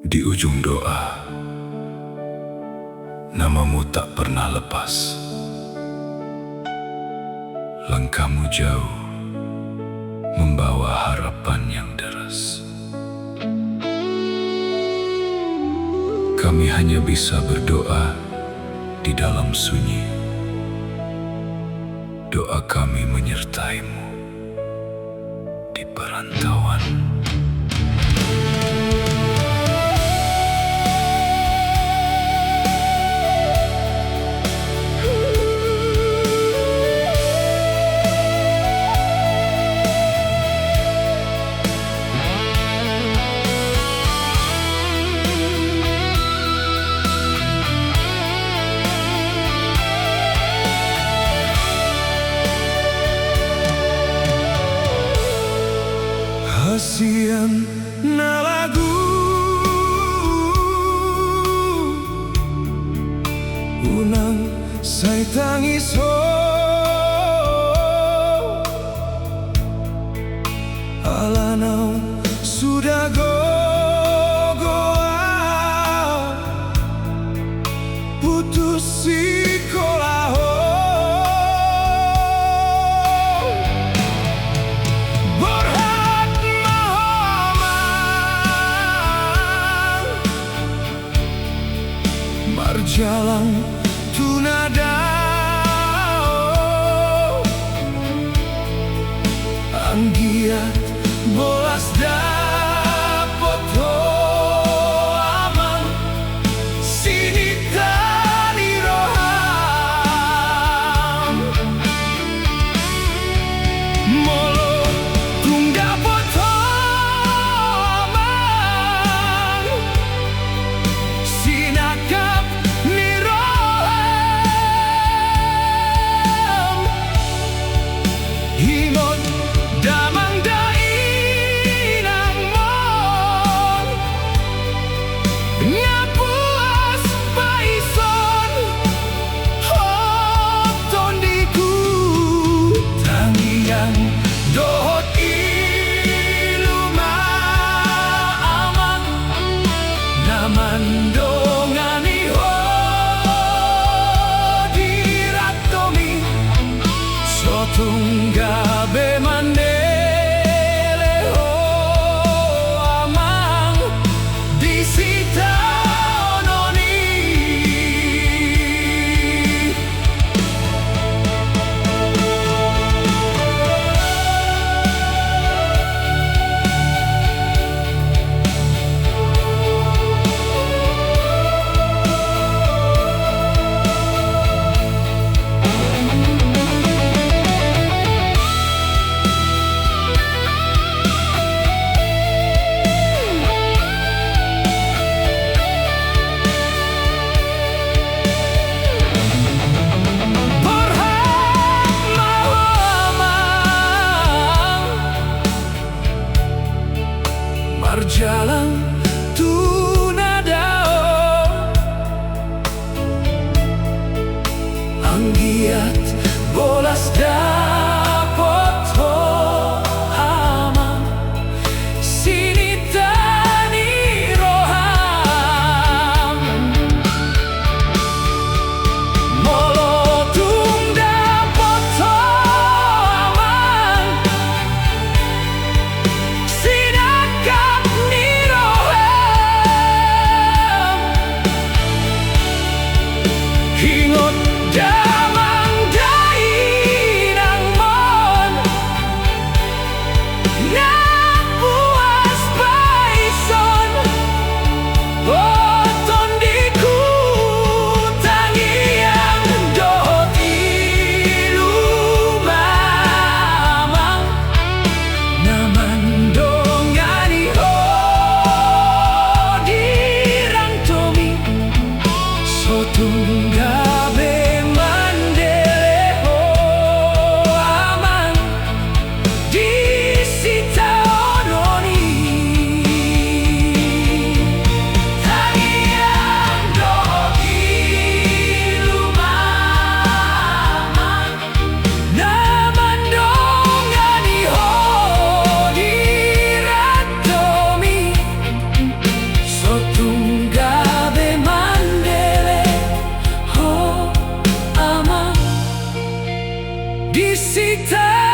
Di ujung doa, namamu tak pernah lepas. Langkahmu jauh, membawa harapan yang deras. Kami hanya bisa berdoa di dalam sunyi. Doa kami menyertaimu di perantauan. Hasian na lagu unang say tangis ho alanaw sudah gogoa putus sekolah ho marjalang tunada anggiat bolas dapot aman sini tani roham molo tung dapot aman sinakap himon damang dainang mon ngapuas paison hoton diku tangiang dohot iluma aman naman dongani ho diratomi sotung gabe mandele ho amang disita ononi marjalang tunadao anggiat bolas dapot ho aman sini tani roham molo tung dapot ho aman sinakap ni roham disita